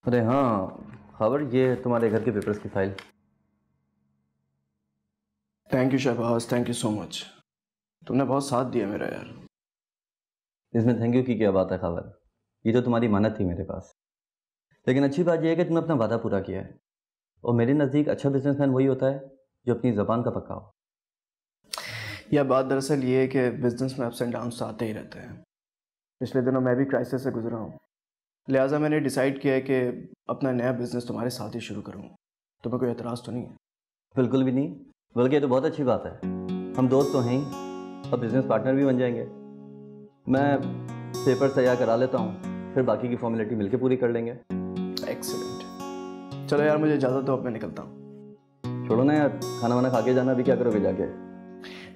अरे हाँ खबर, ये तुम्हारे घर के पेपर्स की file. Thank you Shahbaz, thank you so much. तुमने बहुत साथ दिया मेरा यार। इसमें थैंक यू की क्या बात है खबर, ये तो तुम्हारी मानत थी मेरे पास। लेकिन अच्छी बात यह है कि तुमने अपना वादा पूरा किया है, और मेरे नज़दीक अच्छा बिजनेसमैन वही होता है जो अपनी ज़बान का पक्का हो। यह बात दरअसल ये है कि बिजनेस में अप्स एंड डाउन्स आते ही रहते हैं। पिछले दिनों मैं भी क्राइसिस से गुजरा हूँ, लिहाजा मैंने डिसाइड किया है कि अपना नया बिजनेस तुम्हारे साथ ही शुरू करूँ। तुम्हें कोई एतराज़ तो नहीं है? बिल्कुल भी नहीं, बल्कि ये तो बहुत अच्छी बात है। हम दोस्त तो हैं ही और बिजनेस पार्टनर भी बन जाएंगे। मैं पेपर तैयार करा लेता हूँ, फिर बाकी की फॉर्मेलिटी मिलकर पूरी कर लेंगे। एक्सीलेंट। चलो यार मुझे इजाज़त दो, अब मैं निकलता हूँ। छोड़ो ना यार, खाना वाना खा के जाना, अभी क्या करोगे जाके?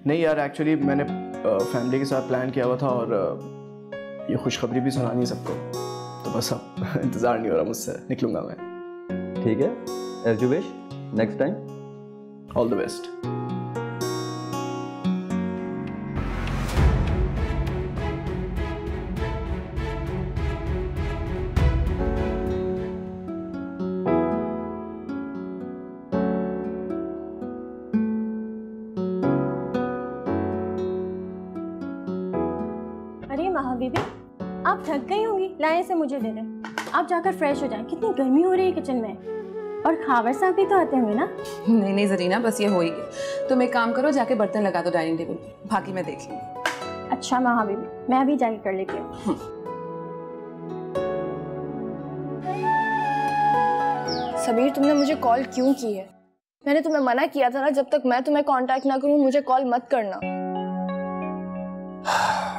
नहीं यार, एक्चुअली मैंने फैमिली के साथ प्लान किया हुआ था और ये खुशखबरी भी सुनानी है सबको, तो बस अब इंतज़ार नहीं हो रहा मुझसे, निकलूँगा मैं। ठीक है, as you wish, next time, all the best. अरे महा बीबी, आप थक गई होंगी, लाए से मुझे दे दें। आप जाकर फ्रेश हो जाएं, कितनी गर्मी हो रही है किचन में। और खावर साहब भी तो आते होंगे ना? नहीं नहीं जरीना, बस ये हो ही गया। तुम एक काम करो, जाके बर्तन लगा दो डाइनिंग टेबल पे, बाकी मैं देख लूंगी। अच्छा महा बीबी, मैं अभी जाके कर लेती हूँ। सबीर, तुमने मुझे कॉल क्यों की है? मैंने तुम्हें मना किया था ना, जब तक मैं तुम्हें कांटेक्ट ना करूं मुझे कॉल मत करना।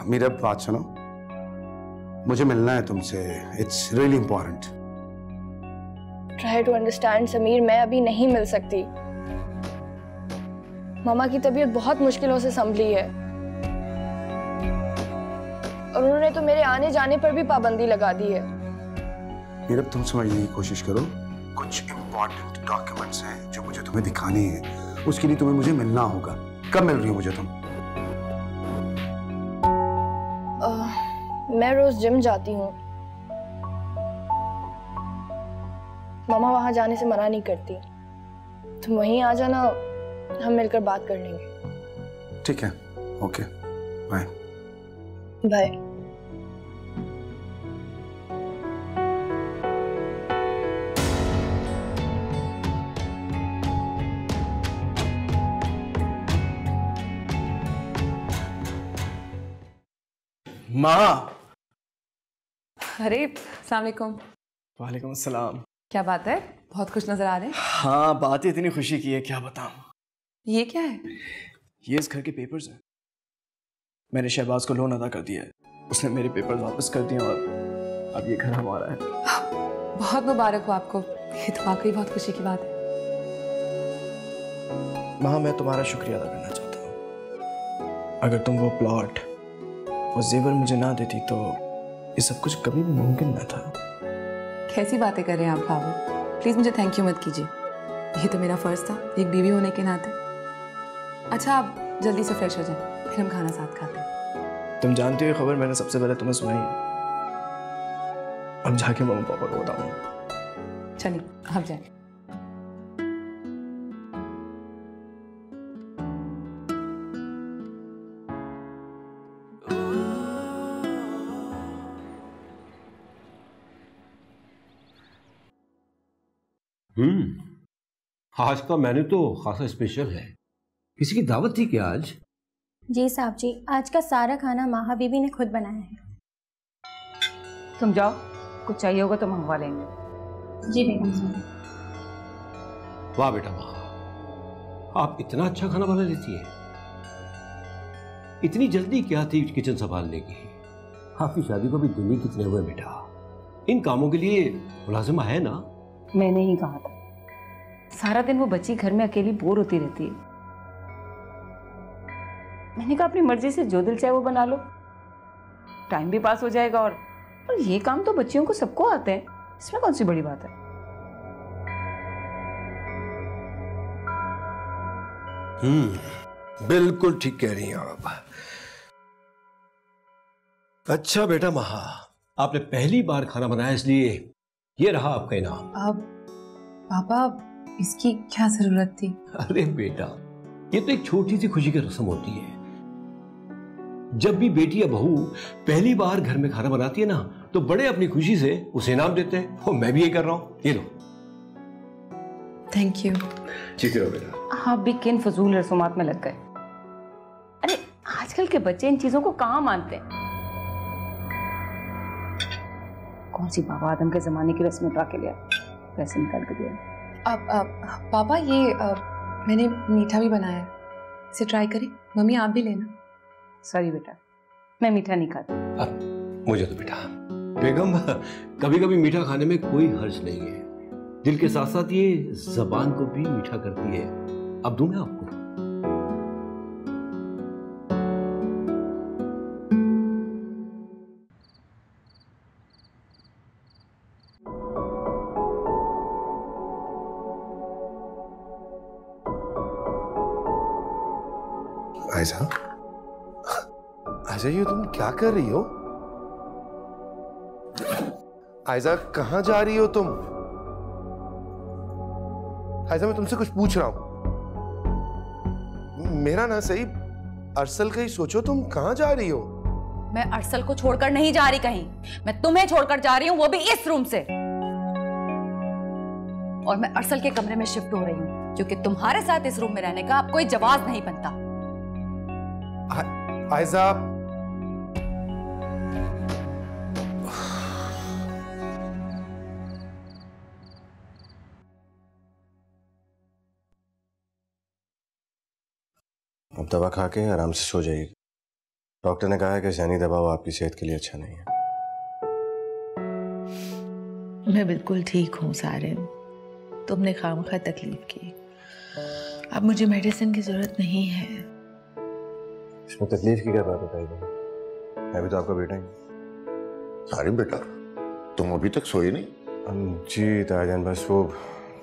मेरा बात सुनो, मुझे मिलना है तुमसे, it's really important. Try to understand Sameer, मैं अभी नहीं मिल सकती। मामा की तबीयत बहुत मुश्किलों से संभली है और उन्होंने तो मेरे आने जाने पर भी पाबंदी लगा दी है। मेरा तुम समझने की कोशिश करो, कुछ इंपॉर्टेंट डॉक्यूमेंट्स हैं जो मुझे तुम्हें दिखाने हैं, उसके लिए तुम्हें मुझे मिलना होगा। कब मिल रही हो मुझे तुम? मैं रोज जिम जाती हूँ, मामा वहां जाने से मना नहीं करती। तुम वहीं आ जाना, हम मिलकर बात कर लेंगे। ठीक है, ओके, बाय बाय। माँ। अरे अस्सलाम वालेकुम। वालेकुम अस्सलाम। क्या बात है, बहुत खुश नजर आ रहे हैं। हाँ, बात ही इतनी खुशी की है, क्या बताऊं। ये क्या है? ये इस घर के पेपर्स हैं। मैंने शहबाज को लोन अदा कर दिया है, उसने मेरे पेपर्स वापस कर दिए और अब ये घर हमारा है। बहुत मुबारक हो आपको, ये तो वाकई बहुत खुशी की बात है। माँ, मैं तुम्हारा शुक्रिया अदा करना चाहता हूँ। अगर तुम वो प्लॉट, वो जेवर मुझे ना देती तो ये सब कुछ कभी भी मुमकिन न था। कैसी बातें कर रहे हैं आप खावर, प्लीज मुझे थैंक यू मत कीजिए, ये तो मेरा फर्ज था एक बीवी होने के नाते। अच्छा आप जल्दी से फ्रेश हो जाएं, फिर हम खाना साथ खाते हैं। तुम जानती हो खबर मैंने सबसे पहले तुम्हें सुनाई है, अब जाके मम्मी पापा को बताऊंगा। चलिए आप जाएं। आज का मेन्यू तो खासा स्पेशल है। किसी की दावत थी क्या आज? जी साहब जी, आज का सारा खाना माहा बीबी ने खुद बनाया है। तुम जाओ, कुछ चाहिए होगा तो मंगवा लेंगे। जी बेगम साहब। वाह बेटा वाह, आप इतना अच्छा खाना बना लेती है। इतनी जल्दी क्या थी किचन संभालने की? आपकी शादी को भी दिन ही कितने हुए बेटा, इन कामों के लिए मुलाजिमा है ना? मैंने ही कहा था, सारा दिन वो बच्ची घर में अकेली बोर होती रहती है। मैंने कहा अपनी मर्जी से जो दिल चाहे वो बना लो, टाइम भी पास हो जाएगा और ये काम तो बच्चियों को सबको आते हैं, इसमें कौन सी बड़ी बात है। बिल्कुल ठीक कह रही हैं आप। अच्छा बेटा महा, आपने पहली बार खाना बनाया इसलिए ये रहा आपका इनाम। अब पापा इसकी क्या जरूरत थी? अरे बेटा, ये तो एक छोटी सी खुशी की रस्म होती है। जब भी बेटी या बहू पहली बार घर में खाना बनाती है ना, तो बड़े अपनी खुशी से उसे इनाम देते हैं। और मैं भी ये कर रहा हूँ, ये लो। Thank you. ठीक है बेटा। आप भी किन फजूल रसूमात में लग गए। अरे आजकल के बच्चे इन चीजों को कहाँ मानते हैं। कौन सी बाबा आदम के जमाने की रस्म उठा के लिया, पैसे निकाल के दिया। अब पापा ये मैंने मीठा भी बनाया है, इसे ट्राई करें। मम्मी आप भी लेना। सॉरी बेटा, मैं मीठा नहीं खाती। अब मुझे तो बेटा, बेगम कभी कभी मीठा खाने में कोई हर्ज नहीं है। दिल के साथ साथ ये जबान को भी मीठा करती है। अब दूं मैं आपको? आयजा, आयजा ये तुम क्या कर रही हो? आयजा कहां जा रही हो तुम? आयजा मैं तुमसे कुछ पूछ रहा हूं। मेरा ना सही, अरसल का ही सोचो, तुम कहां जा रही हो? मैं अरसल को छोड़कर नहीं जा रही कहीं, मैं तुम्हें छोड़कर जा रही हूं, वो भी इस रूम से। और मैं अरसल के कमरे में शिफ्ट हो रही हूं, क्योंकि तुम्हारे साथ इस रूम में रहने का अब कोई जवाब नहीं बनता। आयजा, अब दवा खा के आराम से सो जाइए। डॉक्टर ने कहा है कि जहनी दबाव आपकी सेहत के लिए अच्छा नहीं है। मैं बिल्कुल ठीक हूँ सारिन, तुमने खामखा तकलीफ की। अब मुझे मेडिसिन की जरूरत नहीं है। इसमें तकलीफ की क्या बात बताइए? मैं भी तो आपका बेटा ही। सारिन बेटा, तुम अभी तक सोए नहीं? जी ताईजान, बस वो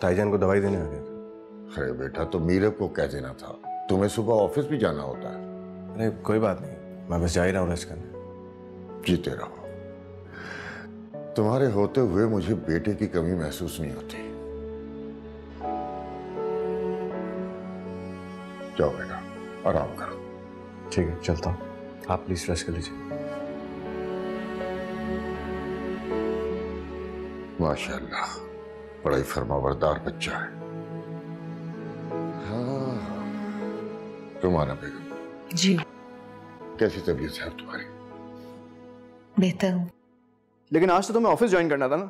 ताईजान को दवाई देने आ गया था। अरे बेटा, तो मीरब को कह देना था, तुम्हें सुबह ऑफिस भी जाना होता है। अरे कोई बात नहीं, मैं बस जा ही रहा हूँ रेस्ट करने। जीते रहो। तुम्हारे होते हुए मुझे बेटे की कमी महसूस नहीं होती। जाओ बेटा, आराम करो। ठीक है, चलता हूँ। आप प्लीज रेस्ट कर लीजिए। माशाल्लाह, बड़ा ही फरमाबरदार बच्चा है। हाँ, रुमाना बेगम जी, कैसी तबीयत है तुम्हारी? बेहतर हूँ। लेकिन आज तो तुम्हें ऑफिस ज्वाइन करना था ना,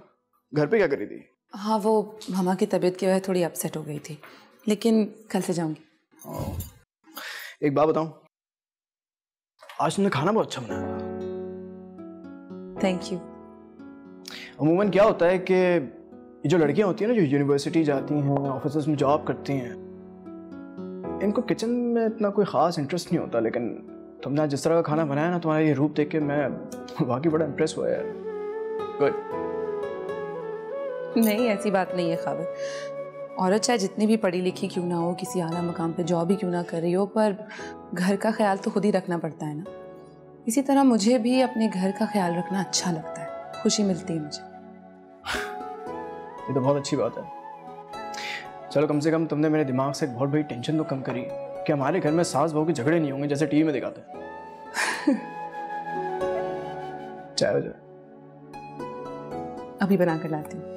घर पे क्या करी थी? हाँ, वो मामा की तबीयत की वजह थोड़ी अपसेट हो गई थी, लेकिन कल से जाऊंगी। एक बात बताऊं, आज तुमने खाना बहुत अच्छा बनाया। Thank you. अमूमन क्या होता है कि ये जो लड़कियां होती हैं ना, जो यूनिवर्सिटी जाती हैं, ऑफिस में जॉब करती हैं, इनको किचन में इतना कोई ख़ास इंटरेस्ट नहीं होता। लेकिन तुमने जिस तरह का खाना बनाया ना, तुम्हारा ये रूप देख के मैं वाकई बड़ा इम्प्रेस हुआ यार। गुड। नहीं, ऐसी बात नहीं है खावर। औरत चाहे जितनी भी पढ़ी लिखी क्यों ना हो, किसी आला मकाम पे जॉब ही क्यों ना कर रही हो, पर घर का ख्याल तो खुद ही रखना पड़ता है ना। इसी तरह मुझे भी अपने घर का ख्याल रखना अच्छा लगता है, खुशी मिलती है मुझे। ये तो बहुत अच्छी बात है। चलो, कम से कम तुमने मेरे दिमाग से एक बहुत बड़ी टेंशन तो कम करी कि हमारे घर में सास बहू के झगड़े नहीं होंगे जैसे टीवी में दिखाते हैं। चाय हो जाए? अभी बना कर लाती हूँ।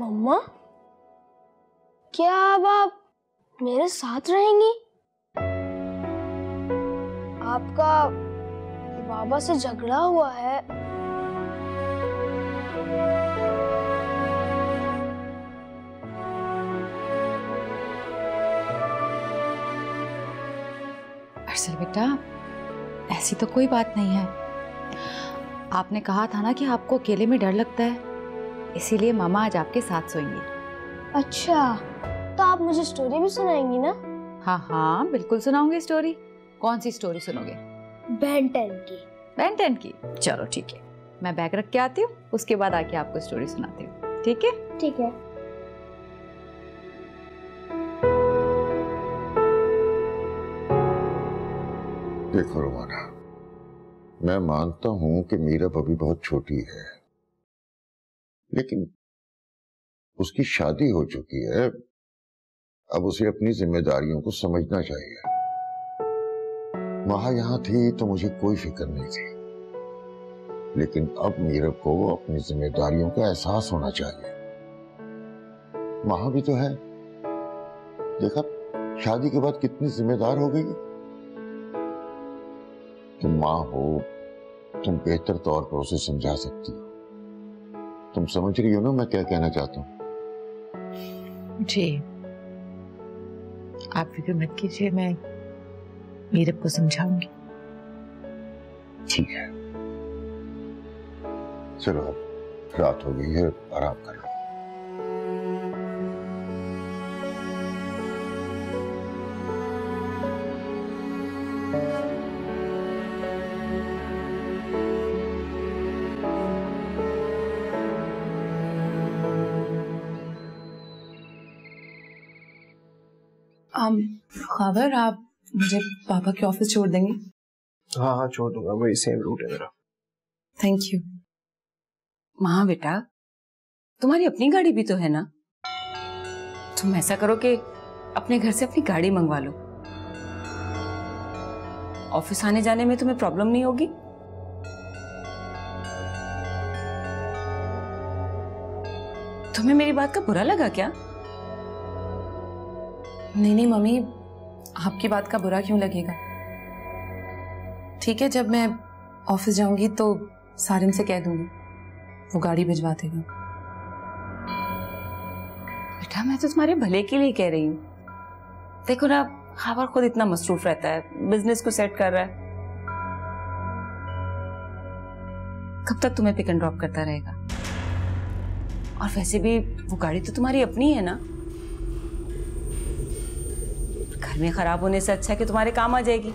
मम्मा, क्या अब आप मेरे साथ रहेंगी? आपका बाबा से झगड़ा हुआ है। अरसल बेटा, ऐसी तो कोई बात नहीं है। आपने कहा था ना कि आपको अकेले में डर लगता है, इसीलिए मामा आज आपके साथ सोएंगी। अच्छा, तो आप मुझे स्टोरी भी सुनाएंगी ना? हाँ हाँ, बिल्कुल सुनाऊंगी स्टोरी। कौन सी स्टोरी सुनोगे? बेन 10 की। बेन 10 की? चलो ठीक है, मैं बैग रख के आती हूँ, उसके बाद आके आपको स्टोरी सुनाती हूँ। ठीक है? ठीक है। देखो रोमाना, मैं मानता हूं कि मीरब अभी बहुत छोटी है, लेकिन उसकी शादी हो चुकी है। अब उसे अपनी जिम्मेदारियों को समझना चाहिए। वहां यहां थी तो मुझे कोई फिक्र नहीं थी, लेकिन अब मीरब को अपनी जिम्मेदारियों का एहसास होना चाहिए। वहां भी तो है, देखा शादी के बाद कितनी जिम्मेदार हो गई। तुम मां हो, तुम बेहतर तौर पर उसे समझा सकती हो। तुम समझ रही हो ना मैं क्या कहना चाहता हूं? जी, आप फिक्र मत कीजिए, मैं मीरब को समझाऊंगी। ठीक है, चलो अब रात हो गई है, आराम कर लो। खबर, आप मुझे पापा के ऑफिस छोड़ देंगे? हाँ हाँ छोड़ दूंगा, वही सेम रूट है मेरा। Thank you. माँ बेटा, तुम्हारी अपनी गाड़ी भी तो है ना? तुम ऐसा करो कि अपने घर से अपनी गाड़ी मंगवा लो। ऑफिस आने जाने में तुम्हें प्रॉब्लम नहीं होगी। तुम्हें मेरी बात का बुरा लगा क्या? नहीं नहीं मम्मी, आपकी बात का बुरा क्यों लगेगा? ठीक है, जब मैं ऑफिस जाऊंगी तो सारिम से कह दूंगी, वो गाड़ी भिजवा देगा। बेटा मैं तो तुम्हारे भले के लिए कह रही हूँ। देखो ना, खावर खुद इतना मसरूफ रहता है, बिजनेस को सेट कर रहा है। कब तक तुम्हें पिक एंड ड्रॉप करता रहेगा? और वैसे भी वो गाड़ी तो तुम्हारी अपनी है ना, घर में खराब होने से अच्छा है कि तुम्हारे काम आ जाएगी।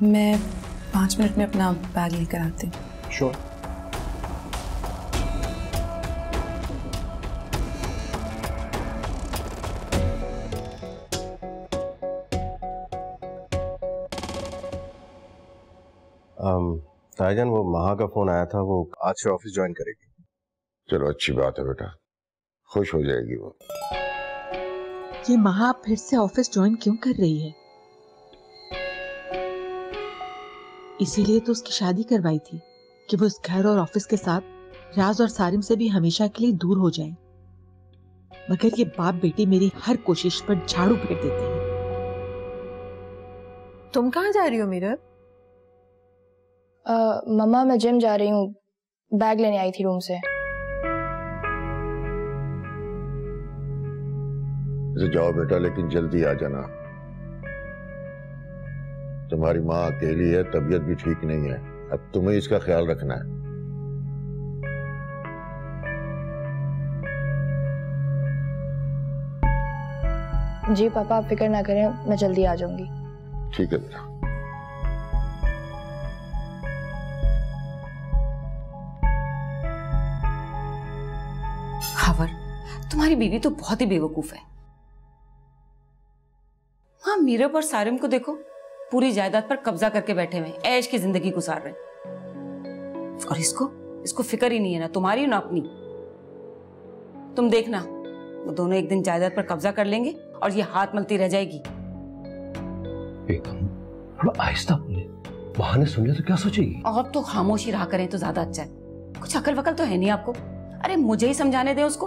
मैं 5 मिनट में अपना बैग लेकर आती हूँ। श्योर। ताईजान, वो महा का फोन आया था, वो आज से ऑफिस ज्वाइन करेगी। चलो अच्छी बात है बेटा, खुश हो जाएगी वो। ये महा फिर से ऑफिस ज्वाइन क्यों कर रही है? इसीलिए तो उसकी शादी करवाई थी कि वो इस घर और ऑफिस के साथ राज और सारिम से भी हमेशा के लिए दूर हो जाए। मगर ये बाप बेटी मेरी हर कोशिश पर झाड़ू फेर देते हैं। तुम कहाँ जा रही हो मीरब? मम्मा मैं जिम जा रही हूँ, बैग लेने आई थी रूम से। जाओ बेटा, लेकिन जल्दी आ जाना। तुम्हारी माँ अकेली है, तबीयत भी ठीक नहीं है, अब तुम्हें इसका ख्याल रखना है। जी पापा आप फिक्र ना करें, मैं जल्दी आ जाऊंगी। ठीक है बेटा। खावर, तुम्हारी बीवी तो बहुत ही बेवकूफ है। हाँ, मीरब और सारिम को देखो, पूरी जायदाद पर कब्जा करके बैठे हुए, ऐश की जिंदगी गुजार रहे। और इसको फिक्र ही नहीं है ना तुम्हारी ना अपनी। तुम देखना, वो दोनों एक दिन जायदाद पर कब्जा कर लेंगे और ये हाथ मलती रह जाएगी। बेगम, थोड़ा आहिस्ता बोले, वहां ने सुन लिया तो क्या सोचेगी? और तो खामोशी रहा करें तो ज्यादा अच्छा है। कुछ अकल वकल तो है नहीं आपको? अरे मुझे ही समझाने दें उसको।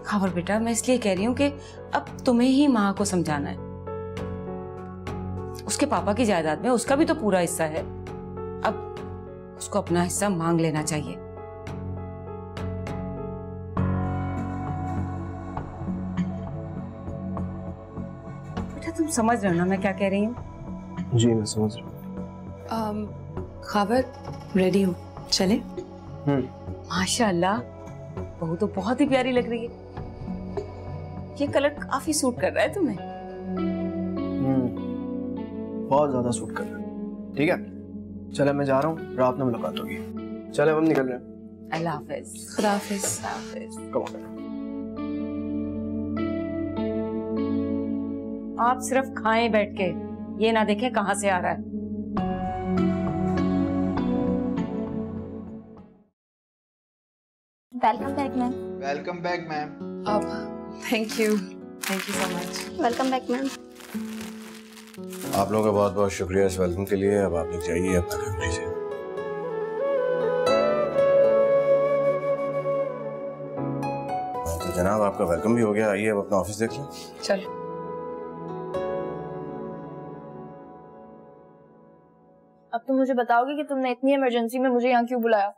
खावर बेटा, मैं इसलिए कह रही हूँ कि अब तुम्हें ही माँ को समझाना है। उसके पापा की जायदाद में उसका भी तो पूरा हिस्सा है, अब उसको अपना हिस्सा मांग लेना चाहिए। बेटा तुम समझ रहे हो ना मैं क्या कह रही हूँ? जी मैं समझ रहा हूँ। खबर, रेडी हो, चले? माशाल्लाह, बहू तो बहुत ही प्यारी लग रही है। ये कलर काफी सूट कर रहा है तुम्हें। बहुत ज्यादा सूट कर रहा है। ठीक है, चले मैं जा रहा हूँ, रात में मुलाकात होगी। चले हम निकल रहे हैं। अल्लाह हाफिज। खुदा हाफिज। Come on. आप सिर्फ खाएं बैठ के, ये ना देखें कहां से आ रहा है। Welcome back ma'am. Welcome back ma'am. अब thank you so much. Welcome back ma'am. आप लोगों का बहुत बहुत शुक्रिया इस वेलकम के लिए। अब आप लोग जाइए अपना काम कीजिए। तो जनाब आपका वेलकम भी हो गया, आइए अब अपना ऑफिस देख लें। चलो। अब तुम मुझे बताओगे कि तुमने इतनी इमरजेंसी में मुझे यहाँ क्यों बुलाया?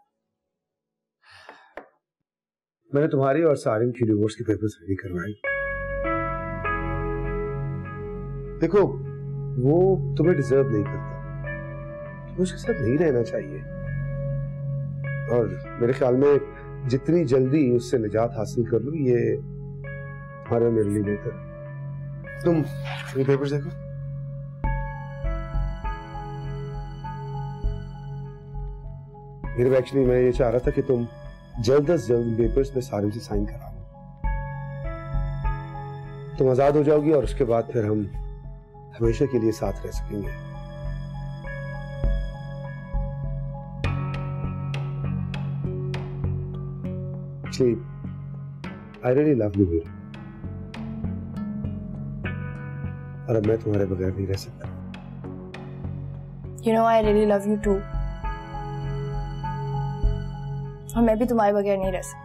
मैंने तुम्हारी और सारिम की डिवोर्स के पेपर्स रेडी करवाए। देखो, वो तुम्हें डिजर्व नहीं करता, तुम्हें उसके साथ नहीं रहना चाहिए, और मेरे ख्याल में जितनी जल्दी उससे निजात हासिल कर लो ये हमारे मेरे लिए बेहतर। तुम ये पेपर्स देखो। मेरे एक्चुअली मैं ये चाह रहा था कि तुम जल्द से जल्द पेपर्स में सारिम से साइन करा लो। तुम आजाद हो जाओगी और उसके बाद फिर हम हमेशा के लिए साथ रह सकेंगे। Actually, I really love you, Veeru. और अब मैं तुम्हारे बगैर नहीं रह सकता। You know I really love you too। और मैं भी तुम्हारे बगैर नहीं रह सकती।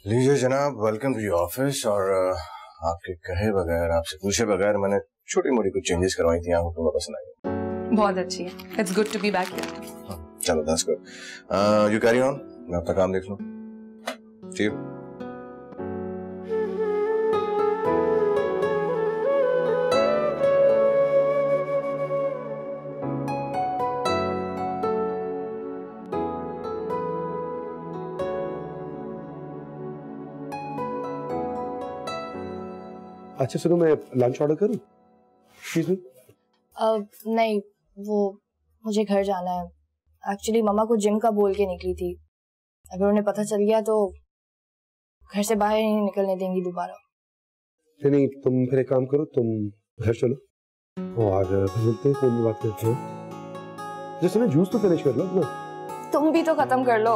लीजिए जनाब, वेलकम टू योर ऑफिस। और आपके कहे बगैर, आपसे पूछे बगैर मैंने छोटी मोटी कुछ चेंजेस करवाई थी, आपको तुम्हें पसंद आई? बहुत अच्छी है। It's good to be back here. चलो that's good. You carry on, मैं अपना काम देख लूं। ठीक। अच्छा सुनो, मैं लंच ऑर्डर करूं? Excuse me. नहीं, वो मुझे घर जाना है। एक्चुअली मम्मा को जिम का बोल के निकली थी, अगर उन्हें पता चल गया तो घर से बाहर नहीं निकलने देंगी दोबारा। नहीं, तुम फिर एक काम करो, तुम घर चलो और मिलते हैं, फोन में बात करते हैं। जैसे ना जूस तो फिनिश कर लो अपना। तुम भी तो खत्म कर लो।